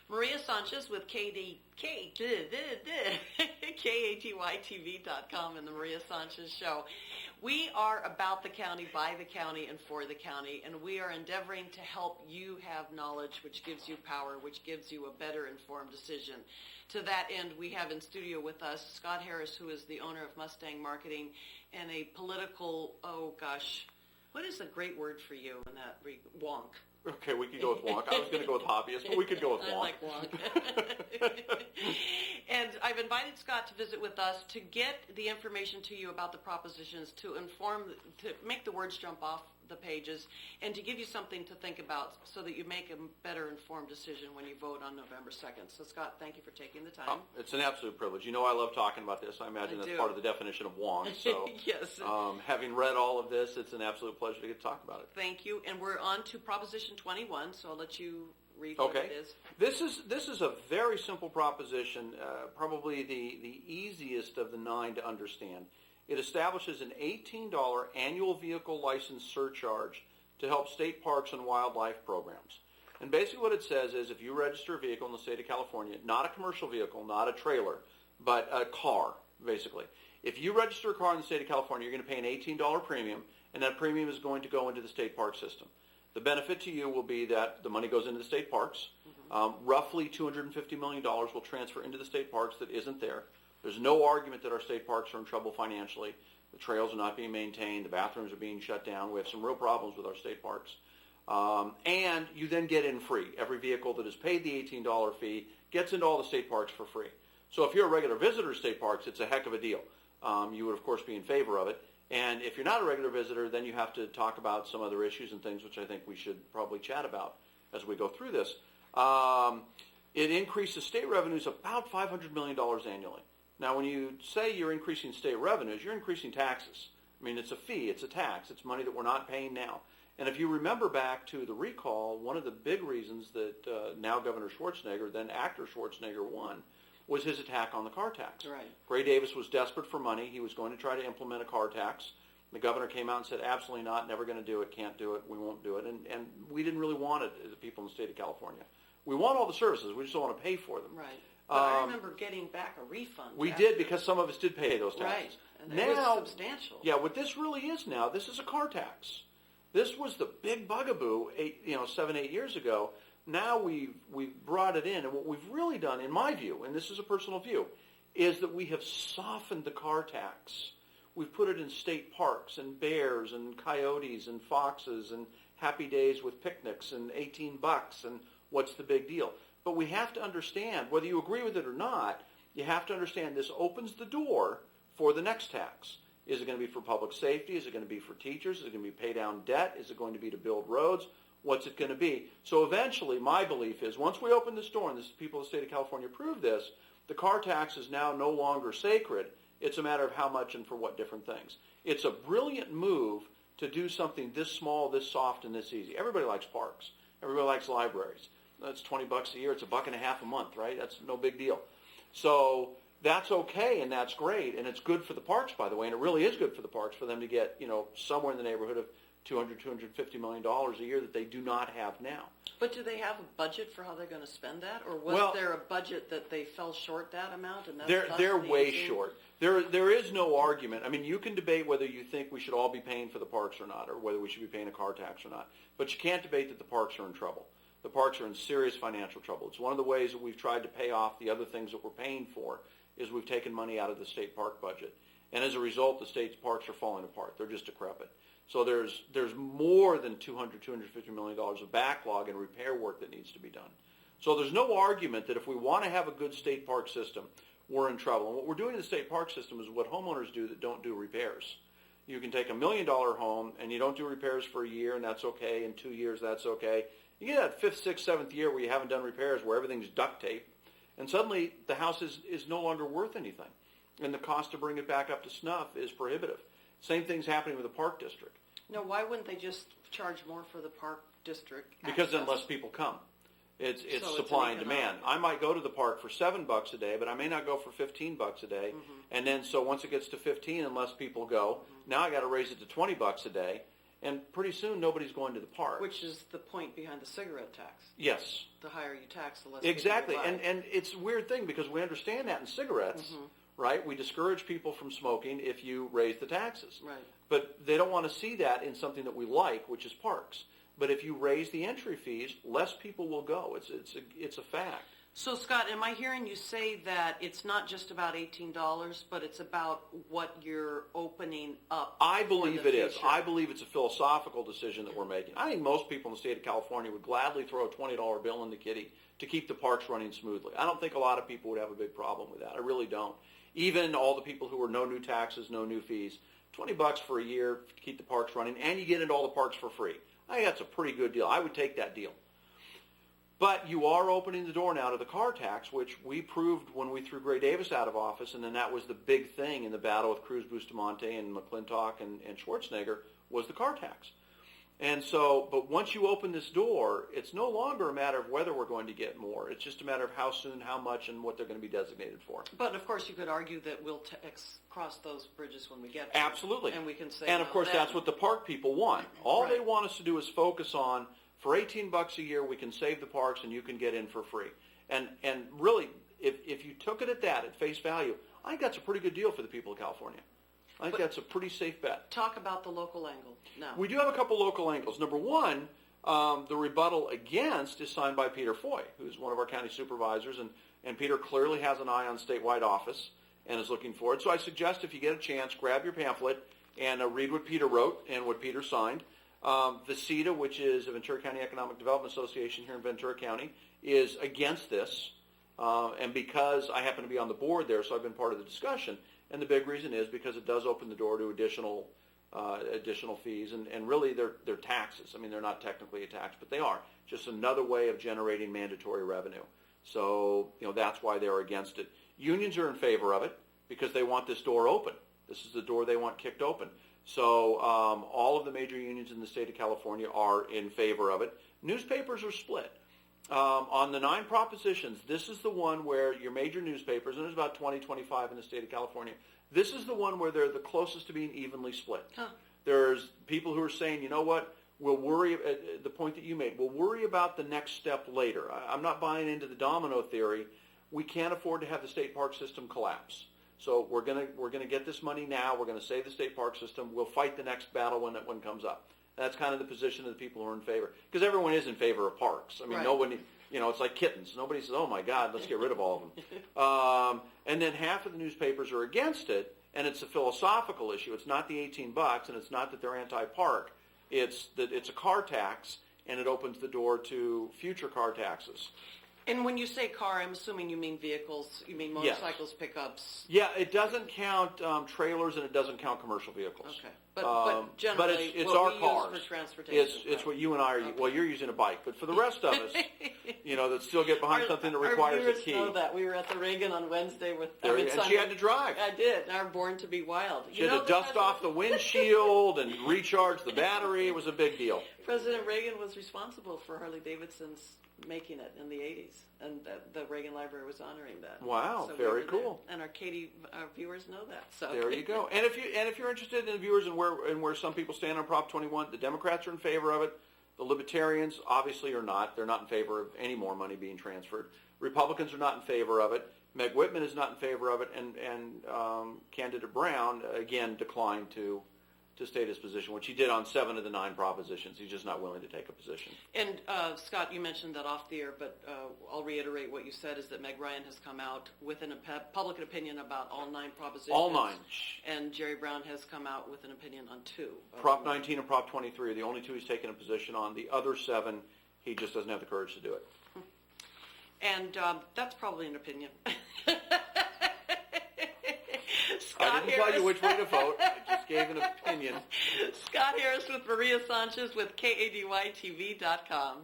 Maria Sanchez with KATYTV.com and the Maria Sanchez Show. We are about the county, by the county, and for the county, and we are endeavoring to help you have knowledge which gives you power, which gives you a better informed decision. To that end, we have in studio with us Scott Harris, who is the owner of Mustang Marketing, and a political, what is a great word for you in that? Wonk. Okay, we could go with wonk. I was going to go with hobbyist, but we could go with wonk. I like wonk. And I've invited Scott to visit with us to get the information to you about the propositions, to make the words jump off the pages, and to give you something to think about so that you make a better informed decision when you vote on November 2nd. So, Scott, thank you for taking the time. It's an absolute privilege. You know I love talking about this. I imagine that's part of the definition of wonk. So, yes. Having read all of this, it's an absolute pleasure to get to talk about it. Thank you. And we're on to Proposition 21, so I'll let you read what it is. This is a very simple proposition, probably the easiest of the 9 to understand. It establishes an $18 annual vehicle license surcharge to help state parks and wildlife programs. And basically what it says is if you register a vehicle in the state of California, not a commercial vehicle, not a trailer, but a car, basically. If you register a car in the state of California, you're going to pay an $18 premium, and that premium is going to go into the state park system. The benefit to you will be that the money goes into the state parks. Roughly $250 million will transfer into the state parks that isn't there. There's no argument that our state parks are in trouble financially. The trails are not being maintained. The bathrooms are being shut down. We have some real problems with our state parks. And you then get in free. Every vehicle that has paid the $18 fee gets into all the state parks for free. So if you're a regular visitor to state parks, it's a heck of a deal. You would, of course, be in favor of it. And if you're not a regular visitor, then you have to talk about some other issues and things which I think we should probably chat about as we go through this. It increases state revenues about $500 million annually. Now, when you say you're increasing state revenues, you're increasing taxes. I mean, it's a fee, it's a tax, it's money that we're not paying now. And if you remember back to the recall, one of the big reasons that now Governor Schwarzenegger, then actor Schwarzenegger, won was his attack on the car tax. Right. Gray Davis was desperate for money. He was going to try to implement a car tax. The governor came out and said, absolutely not, never going to do it, can't do it, we won't do it. And we didn't really want it as the people in the state of California. We want all the services, we just don't want to pay for them. Right. But I remember getting back a refund. We did, because some of us did pay those taxes. Right, and it was substantial. Yeah, what this really is now, this is a car tax. This was the big bugaboo 7, 8 years ago. Now we've brought it in, and what we've really done, in my view, and this is a personal view, is that we have softened the car tax. We've put it in state parks, and bears, and coyotes, and foxes, and happy days with picnics, and $18, and what's the big deal? But we have to understand, whether you agree with it or not, you have to understand this opens the door for the next tax. Is it going to be for public safety? Is it going to be for teachers? Is it going to be pay down debt? Is it going to be to build roads? What's it going to be? So eventually, my belief is, once we open this door, and the people of the state of California approve this, the car tax is now no longer sacred. It's a matter of how much and for what different things. It's a brilliant move to do something this small, this soft, and this easy. Everybody likes parks. Everybody likes libraries. That's $20 a year. It's $1.50 a month, right? That's no big deal. So that's okay, and that's great, and it's good for the parks, by the way, and it really is good for the parks for them to get, somewhere in the neighborhood of $250 million a year that they do not have now. But do they have a budget for how they're going to spend that, or was there a budget that they fell short that amount? And they're way short. There is no argument. I mean, you can debate whether you think we should all be paying for the parks or not, or whether we should be paying a car tax or not, but you can't debate that the parks are in trouble. The parks are in serious financial trouble. It's one of the ways that we've tried to pay off the other things that we're paying for is we've taken money out of the state park budget. And as a result, the state's parks are falling apart. They're just decrepit. So there's more than $250 million of backlog and repair work that needs to be done. So there's no argument that if we want to have a good state park system, we're in trouble. And what we're doing in the state park system is what homeowners do that don't do repairs. You can take $1 million home and you don't do repairs for a year, and that's okay. In 2 years, that's okay. You get that 5th, 6th, 7th year where you haven't done repairs, where everything's duct tape, and suddenly the house is no longer worth anything. And the cost to bring it back up to snuff is prohibitive. Same thing's happening with the park district. No, why wouldn't they just charge more for the park district access? Because then less people come. It's supply and demand. I might go to the park for $7 a day, but I may not go for $15 a day. Mm-hmm. And then so once it gets to 15 and less people go, now I got to raise it to $20 a day. And pretty soon, nobody's going to the park. Which is the point behind the cigarette tax. Yes. The higher you tax, the less Exactly. people buy. And it's a weird thing because we understand that in cigarettes, right? We discourage people from smoking if you raise the taxes. Right. But they don't want to see that in something that we like, which is parks. But if you raise the entry fees, less people will go. It's a fact. So, Scott, am I hearing you say that it's not just about $18, but it's about what you're opening up? I believe for the it is. future? I believe it's a philosophical decision that we're making. I think most people in the state of California would gladly throw a $20 bill in the kitty to keep the parks running smoothly. I don't think a lot of people would have a big problem with that. I really don't. Even all the people who are no new taxes, no new fees, $20 for a year to keep the parks running, and you get into all the parks for free. I think that's a pretty good deal. I would take that deal. But you are opening the door now to the car tax, which we proved when we threw Gray Davis out of office, and then that was the big thing in the battle with Cruz Bustamante and McClintock and Schwarzenegger was the car tax. And so, but once you open this door, it's no longer a matter of whether we're going to get more. It's just a matter of how soon, how much, and what they're going to be designated for. But, of course, you could argue that we'll cross those bridges when we get there. Absolutely. And we can say, and of course, that's what the park people want. All Right. they want us to do is focus on, for $18 a year, we can save the parks and you can get in for free. And really, if you took it at that, at face value, I think that's a pretty good deal for the people of California. I think that's a pretty safe bet. Talk about the local angle now. We do have a couple local angles. Number one, the rebuttal against is signed by Peter Foy, who's one of our county supervisors, and Peter clearly has an eye on statewide office and is looking for it. So I suggest if you get a chance, grab your pamphlet and read what Peter wrote and what Peter signed. The CETA, which is the Ventura County Economic Development Association here in Ventura County, is against this. And because I happen to be on the board there, so I've been part of the discussion. And the big reason is because it does open the door to additional fees, and really they're taxes. I mean, they're not technically a tax, but they are. Just another way of generating mandatory revenue. So, that's why they're against it. Unions are in favor of it because they want this door open. This is the door they want kicked open. So all of the major unions in the state of California are in favor of it. Newspapers are split. On the 9 propositions, this is the one where your major newspapers, and there's about 20, 25 in the state of California, this is the one where they're the closest to being evenly split. Huh. There's people who are saying, you know what, we'll worry, the point that you made, we'll worry about the next step later. I'm not buying into the domino theory. We can't afford to have the state park system collapse. So we're gonna get this money now. We're going to save the state park system. We'll fight the next battle when that one comes up. That's kind of the position of the people who are in favor. Because everyone is in favor of parks. I mean, Right. Nobody, it's like kittens. Nobody says, oh my God, let's get rid of all of them. And then half of the newspapers are against it, and it's a philosophical issue. It's not the $18, and it's not that they're anti-park. It's that it's a car tax, and it opens the door to future car taxes. And when you say car, I'm assuming you mean vehicles. You mean motorcycles, pickups. Yeah, it doesn't count trailers, and it doesn't count commercial vehicles. Okay, but generally, it's what our we cars. use for transportation. It's what you and I are. Okay. Well, you're using a bike, but for the rest of us, that still get behind something that requires our a key. viewers know that we were at the Reagan on Wednesday with. And she had to drive. I did. Our Born to Be Wild. She had to dust off the windshield and recharge the battery. It was a big deal. President Reagan was responsible for Harley Davidson's making it in the 80s, and the Reagan Library was honoring that. Wow, So we very were cool. there. And our viewers know that. So there you go. And if you're interested in the viewers and where some people stand on Prop 21, the Democrats are in favor of it. The Libertarians obviously are not. They're not in favor of any more money being transferred. Republicans are not in favor of it. Meg Whitman is not in favor of it, and candidate Brown again declined to state his position, which he did on 7 of the 9 propositions. He's just not willing to take a position. And Scott, you mentioned that off the air, but I'll reiterate what you said is that Meg Ryan has come out with a public opinion about all 9 propositions. All 9. And Jerry Brown has come out with an opinion on 2. Prop 19 and Prop 23 are the only 2 he's taken a position on. The other 7, he just doesn't have the courage to do it. And that's probably an opinion. I didn't tell you which way to vote. I just gave an opinion. Scott Harris with Maria Sanchez with KADYTV.com.